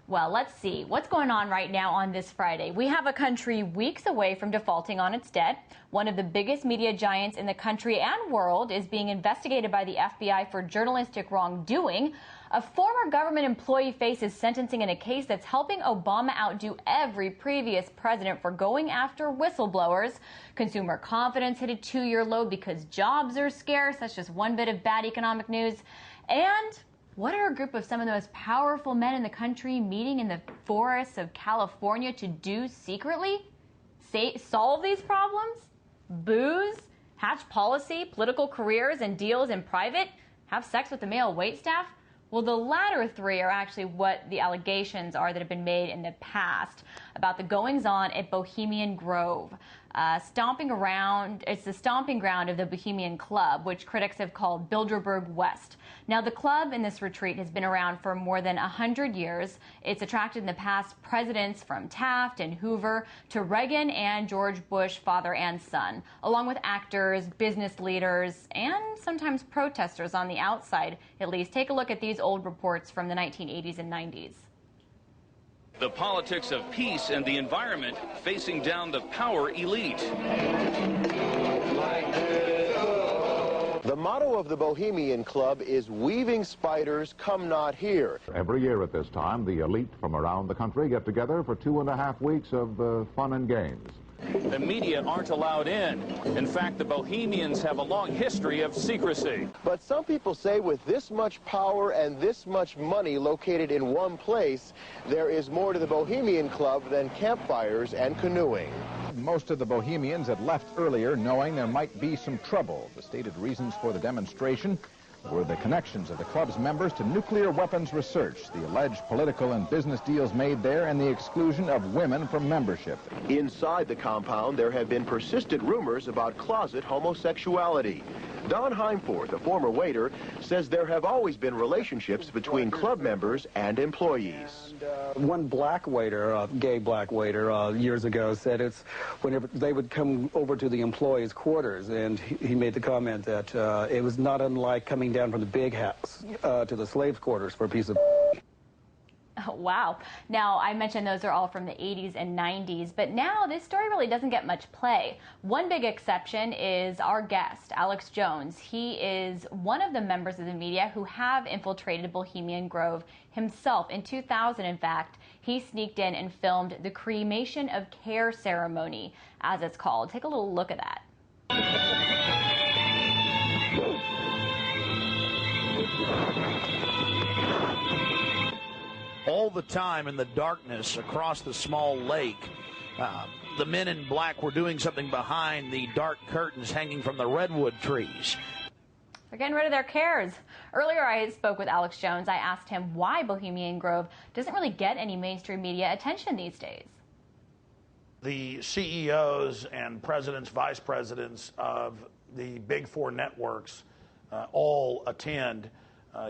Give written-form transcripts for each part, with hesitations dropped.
Well, let's see what's going on right now on this Friday. We have a country weeks away from defaulting on its debt. One of the biggest media giants in the country and world is being investigated by the FBI for journalistic wrongdoing. A former government employee faces sentencing in a case that's helping Obama outdo every previous president for going after whistleblowers. Consumer confidence hit a 2-year low because jobs are scarce. That's just one bit of bad economic news. And what are a group of some of the most powerful men in the country meeting in the forests of California to do secretly? Solve these problems? Booze? Hatch policy, political careers and deals in private? Have sex with the male waitstaff? Well, the latter three are actually what the allegations are that have been made in the past about the goings-on at Bohemian Grove. It's the stomping ground of the Bohemian Club, which critics have called Bilderberg West. Now, the club in this retreat has been around for more than 100 years. It's attracted in the past presidents from Taft and Hoover to Reagan and George Bush, father and son, along with actors, business leaders, and sometimes protesters on the outside, at least. Take a look at these old reports from the 1980s and 90s. The politics of peace and the environment facing down the power elite. The motto of the Bohemian Club is "Weaving spiders, come not here." Every year at this time, the elite from around the country get together for 2.5 weeks of fun and games. The media aren't allowed in. In fact, the Bohemians have a long history of secrecy. But some people say with this much power and this much money located in one place, there is more to the Bohemian Club than campfires and canoeing. Most of the Bohemians had left earlier knowing there might be some trouble. The stated reasons for the demonstration were the connections of the club's members to nuclear weapons research, the alleged political and business deals made there, and the exclusion of women from membership. Inside the compound, there have been persistent rumors about closet homosexuality. Don Heimforth, a former waiter, says there have always been relationships between club members and employees. One black waiter, gay black waiter, years ago said it's whenever they would come over to the employees' quarters, and he made the comment that it was not unlike coming down from the big house to the slaves' quarters for a piece of... Oh, wow. Now, I mentioned those are all from the 80s and 90s, but now this story really doesn't get much play. One big exception is our guest, Alex Jones. He is one of the members of the media who have infiltrated Bohemian Grove himself. In 2000, in fact, he sneaked in and filmed the cremation of care ceremony, as it's called. Take a little look at that. All the time in the darkness across the small lake, the men in black were doing something behind the dark curtains hanging from the redwood trees. They're getting rid of their cares. Earlier, I spoke with Alex Jones. I asked him why Bohemian Grove doesn't really get any mainstream media attention these days. The CEOs and presidents, vice presidents of the big four networks all attend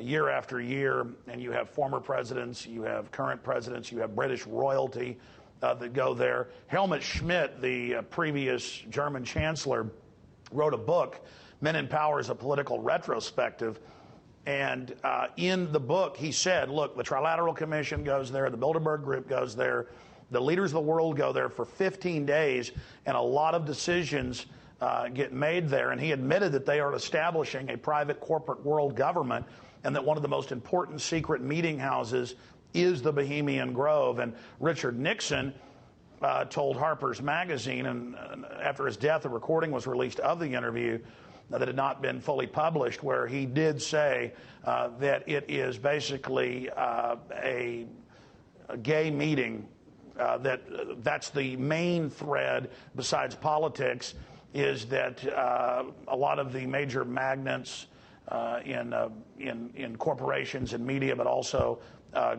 year after year, and you have former presidents, you have current presidents, you have British royalty that go there. Helmut Schmidt, the previous German chancellor, wrote a book, Men in Power as a Political Retrospective, and in the book he said, look, the Trilateral Commission goes there, the Bilderberg Group goes there, the leaders of the world go there for 15 days, and a lot of decisions get made there, and he admitted that they are establishing a private corporate world government, and that one of the most important secret meeting houses is the Bohemian Grove. And Richard Nixon told Harper's Magazine, and after his death, a recording was released of the interview that had not been fully published, where he did say that it is basically a gay meeting, that's the main thread besides politics, is that a lot of the major magnates in corporations and media, but also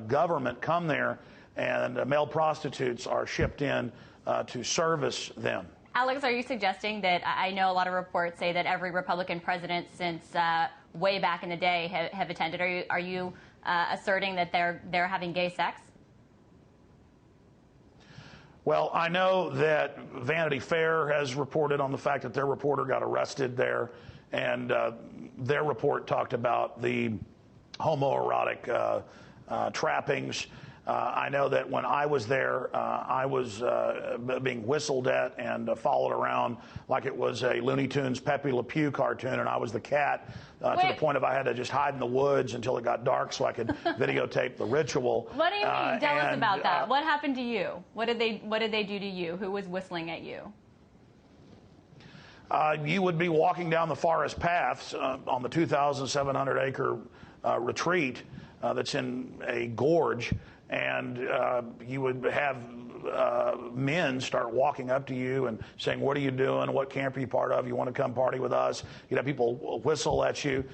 government, come there, and male prostitutes are shipped in to service them. Alex, are you suggesting that, I know a lot of reports say that every Republican president since way back in the day have attended. Are you asserting that they're having gay sex? Well, I know that Vanity Fair has reported on the fact that their reporter got arrested there, and their report talked about the homoerotic trappings. I know that when I was there, I was being whistled at and followed around like it was a Looney Tunes Pepe Le Pew cartoon, and I was the cat to the point of I had to just hide in the woods until it got dark so I could videotape the ritual. What do you mean? Tell us about that. What happened to you? What did they do to you? Who was whistling at you? You would be walking down the forest paths on the 2,700-acre retreat that's in a gorge, and you would have men start walking up to you and saying, "What are you doing? What camp are you part of? You want to come party with us?" You'd have people whistle at you.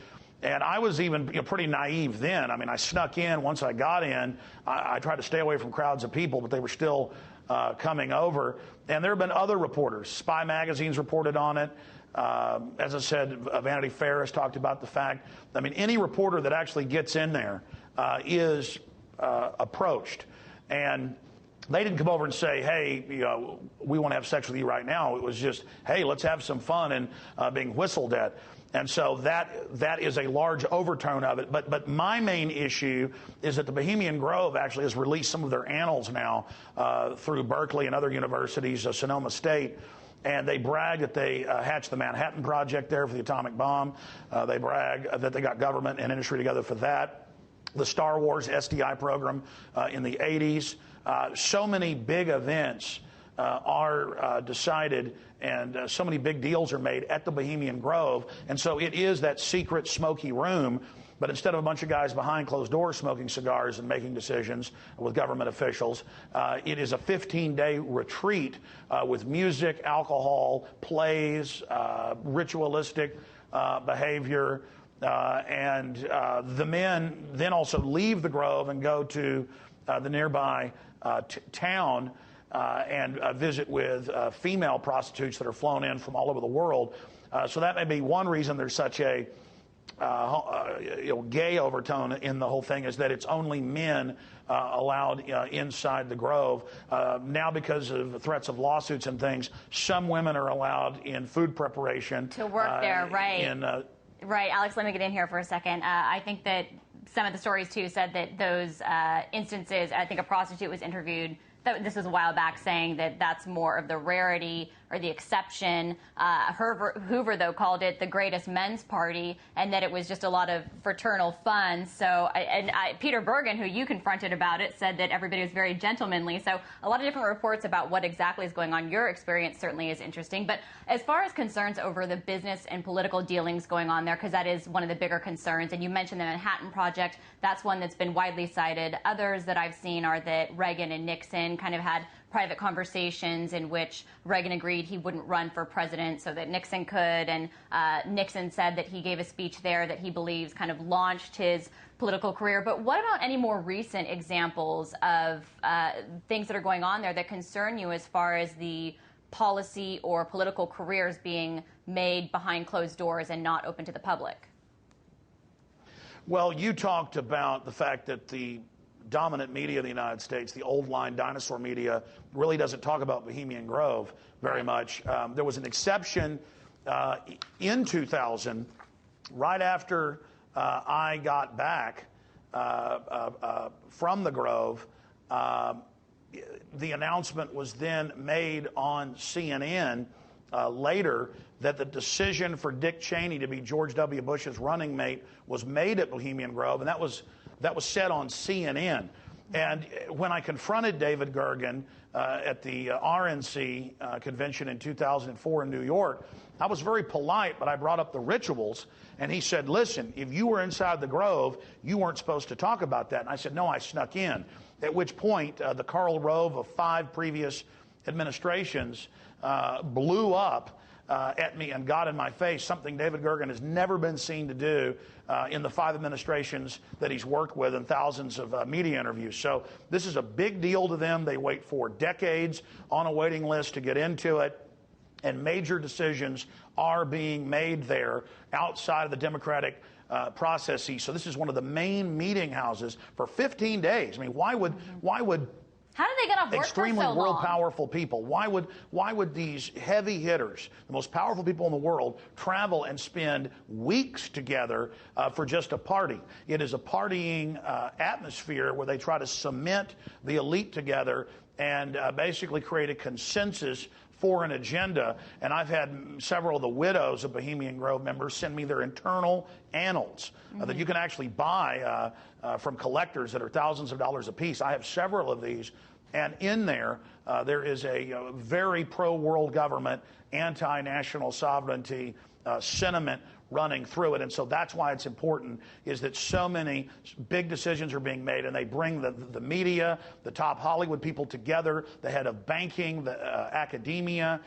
And I was even pretty naive then. I mean, I snuck in. Once I got in, I tried to stay away from crowds of people, but they were still coming over. And there have been other reporters. Spy Magazine's reported on it. As I said, Vanity Fair has talked about the fact. I mean, any reporter that actually gets in there is approached. And they didn't come over and say, "Hey, we want to have sex with you right now." It was just, "Hey, let's have some fun," and being whistled at. And so that is a large overtone of it. But my main issue is that the Bohemian Grove actually has released some of their annals now through Berkeley and other universities, Sonoma State. And they brag that they hatched the Manhattan Project there for the atomic bomb. They brag that they got government and industry together for that. The Star Wars SDI program in the 80s. So many big events are decided, and so many big deals are made at the Bohemian Grove. And so it is that secret smoky room, but instead of a bunch of guys behind closed doors smoking cigars and making decisions with government officials, it is a 15-day retreat with music, alcohol, plays, ritualistic behavior. And the men then also leave the Grove and go to the nearby town and visit with female prostitutes that are flown in from all over the world. So that may be one reason there's such a gay overtone in the whole thing, is that it's only men allowed inside the Grove. Now, because of threats of lawsuits and things, some women are allowed in food preparation. To work there, right. Right. Alex, let me get in here for a second. I think that some of the stories, too, said that those instances, I think a prostitute was interviewed, this was a while back, saying that that's more of the rarity or the exception. Hoover, though, called it the greatest men's party, and that it was just a lot of fraternal fun. So, Peter Bergen, who you confronted about it, said that everybody was very gentlemanly. So a lot of different reports about what exactly is going on. Your experience certainly is interesting. But as far as concerns over the business and political dealings going on there, because that is one of the bigger concerns, and you mentioned the Manhattan Project, that's one that's been widely cited. Others that I've seen are that Reagan and Nixon kind of had private conversations in which Reagan agreed he wouldn't run for president so that Nixon could, and Nixon said that he gave a speech there that he believes kind of launched his political career. But what about any more recent examples of things that are going on there that concern you as far as the policy or political careers being made behind closed doors and not open to the public? Well, you talked about the fact that the dominant media of the United States, the old line dinosaur media, really doesn't talk about Bohemian Grove very much. There was an exception in 2000, right after I got back from the Grove. The announcement was then made on CNN later that the decision for Dick Cheney to be George W. Bush's running mate was made at Bohemian Grove, and that was said on CNN. And when I confronted David Gergen at the RNC convention in 2004 in New York, I was very polite, but I brought up the rituals, and he said, "Listen, if you were inside the Grove, you weren't supposed to talk about that." And I said, "No, I snuck in." At which point, the Karl Rove of 5 previous administrations blew up at me and got in my face, something David Gergen has never been seen to do in the 5 administrations that he's worked with and thousands of media interviews. So this is a big deal to them. They wait for decades on a waiting list to get into it, and major decisions are being made there outside of the Democratic processes. So this is one of the main meeting houses for 15 days. I mean, why would How did they get off work Extremely for so world long? powerful people. Why would these heavy hitters, the most powerful people in the world, travel and spend weeks together for just a party? It is a partying atmosphere where they try to cement the elite together and basically create a consensus for an agenda. And I've had several of the widows of Bohemian Grove members send me their internal annals that you can actually buy from collectors that are thousands of dollars a piece. I have several of these. And in there, there is a very pro-world government, anti-national sovereignty sentiment running through it. And so that's why it's important, is that so many big decisions are being made, and they bring the media, the top Hollywood people together, the head of banking, the academia,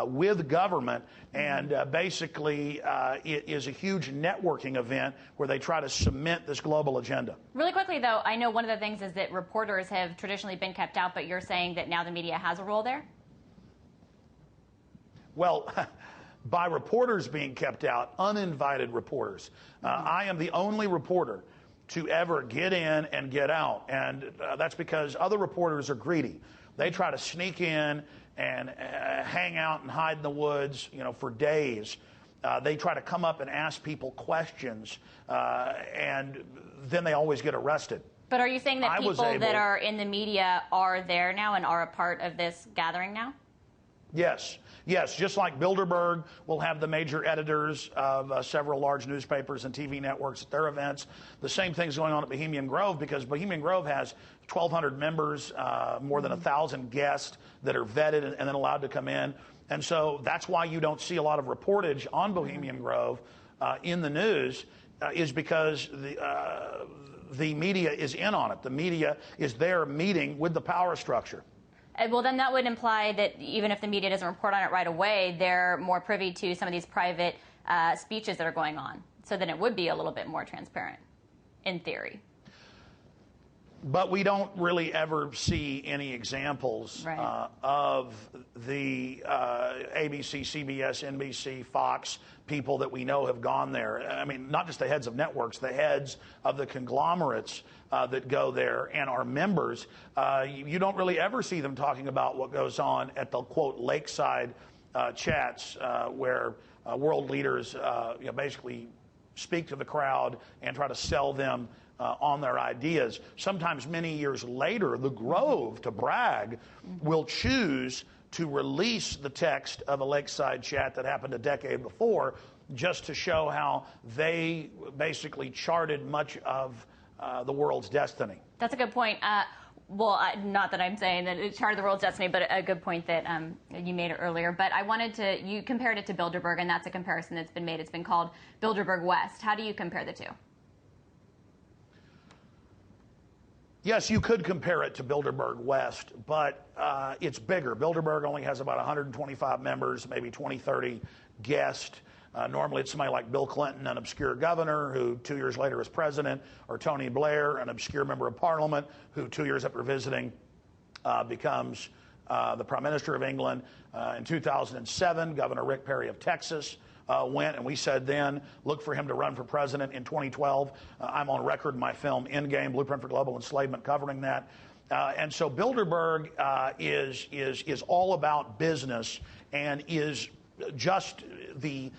with government, and basically it is a huge networking event where they try to cement this global agenda. Really quickly, though, I know one of the things is that reporters have traditionally been kept out, but you're saying that now the media has a role there? Well, by reporters being kept out, uninvited reporters. I am the only reporter to ever get in and get out, and that's because other reporters are greedy. They try to sneak in and hang out and hide in the woods, for days. They try to come up and ask people questions, and then they always get arrested. But are you saying that people that are in the media are there now and are a part of this gathering now? Yes. Yes, just like Bilderberg will have the major editors of several large newspapers and TV networks at their events. The same thing's going on at Bohemian Grove, because Bohemian Grove has 1,200 members, more than 1,000 guests that are vetted and then allowed to come in. And so that's why you don't see a lot of reportage on Bohemian Grove in the news, is because the media is in on it. The media is there meeting with the power structure. Well, then that would imply that even if the media doesn't report on it right away, they're more privy to some of these private speeches that are going on. So then it would be a little bit more transparent, in theory. But we don't really ever see any examples of the ABC, CBS, NBC, Fox people that we know have gone there. I mean, not just the heads of networks, the heads of the conglomerates that go there and are members. You don't really ever see them talking about what goes on at the, quote, lakeside chats where world leaders basically speak to the crowd and try to sell them on their ideas. Sometimes many years later, the Grove, to brag, will choose to release the text of a lakeside chat that happened a decade before, just to show how they basically charted much of the world's destiny. That's a good point. Well, not that I'm saying that it charted the world's destiny, but a good point that you made earlier. But I wanted to, you compared it to Bilderberg, and that's a comparison that's been made. It's been called Bilderberg West. How do you compare the two? Yes, you could compare it to Bilderberg West, but it's bigger. Bilderberg only has about 125 members, maybe 20, 30 guests. Normally it's somebody like Bill Clinton, an obscure governor who 2 years later is president, or Tony Blair, an obscure member of parliament who 2 years after visiting becomes the Prime Minister of England. In 2007, Governor Rick Perry of Texas went, and we said then, look for him to run for president in 2012. I'm on record in my film Endgame, Blueprint for Global Enslavement, covering that. And so Bilderberg is all about business and is just the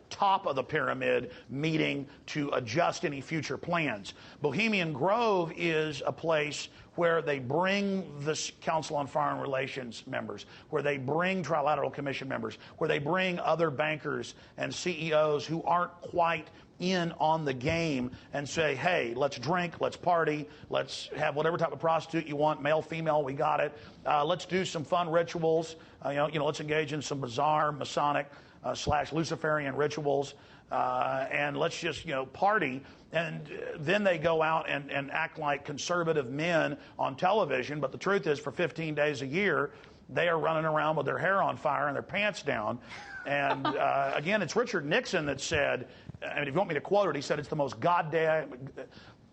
top of the pyramid meeting to adjust any future plans. Bohemian Grove is a place where they bring the Council on Foreign Relations members, where they bring Trilateral Commission members, where they bring other bankers and CEOs who aren't quite in on the game and say, hey, let's drink, let's party, let's have whatever type of prostitute you want, male, female, we got it. Let's do some fun rituals. Let's engage in some bizarre Masonic / Luciferian rituals, and let's just, party. And then they go out and act like conservative men on television. But the truth is, for 15 days a year, they are running around with their hair on fire and their pants down. And again, it's Richard Nixon that said, if you want me to quote it, he said it's the most goddamn,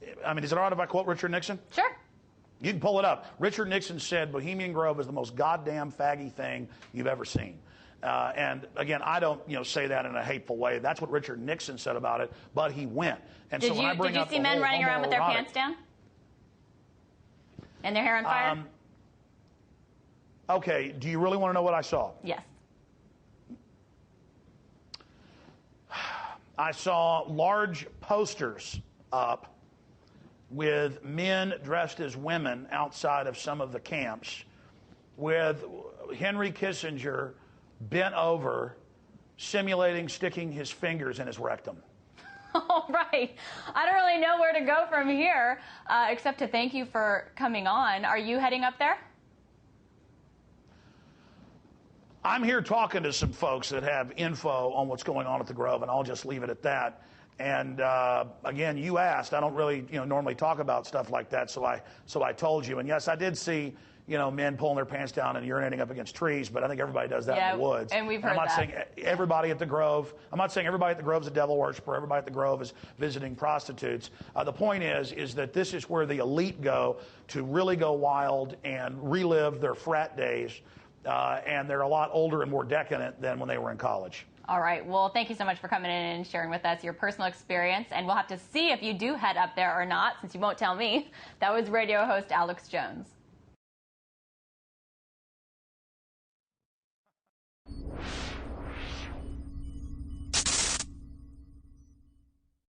is it all right if I quote Richard Nixon? Sure. You can pull it up. Richard Nixon said Bohemian Grove is the most goddamn faggy thing you've ever seen. And again, I don't, say that in a hateful way. That's what Richard Nixon said about it, but he went. And did you see men running around with their pants down? And their hair on fire? Okay, do you really want to know what I saw? Yes. I saw large posters up with men dressed as women outside of some of the camps, with Henry Kissinger bent over, simulating sticking his fingers in his rectum. All right. I don't really know where to go from here, except to thank you for coming on. Are you heading up there? I'm here talking to some folks that have info on what's going on at the Grove, and I'll just leave it at that. And again, you asked. I don't really, normally talk about stuff like that, so I told you. And yes, I did see, men pulling their pants down and urinating up against trees, but I think everybody does that in the woods. And we've heard that. I'm not saying everybody at the Grove. I'm not saying everybody at the Grove is a devil worshiper. Everybody at the Grove is visiting prostitutes. The point is that this is where the elite go to really go wild and relive their frat days. And they're a lot older and more decadent than when they were in college. All right. Well, thank you so much for coming in and sharing with us your personal experience. And we'll have to see if you do head up there or not, since you won't tell me. That was radio host Alex Jones.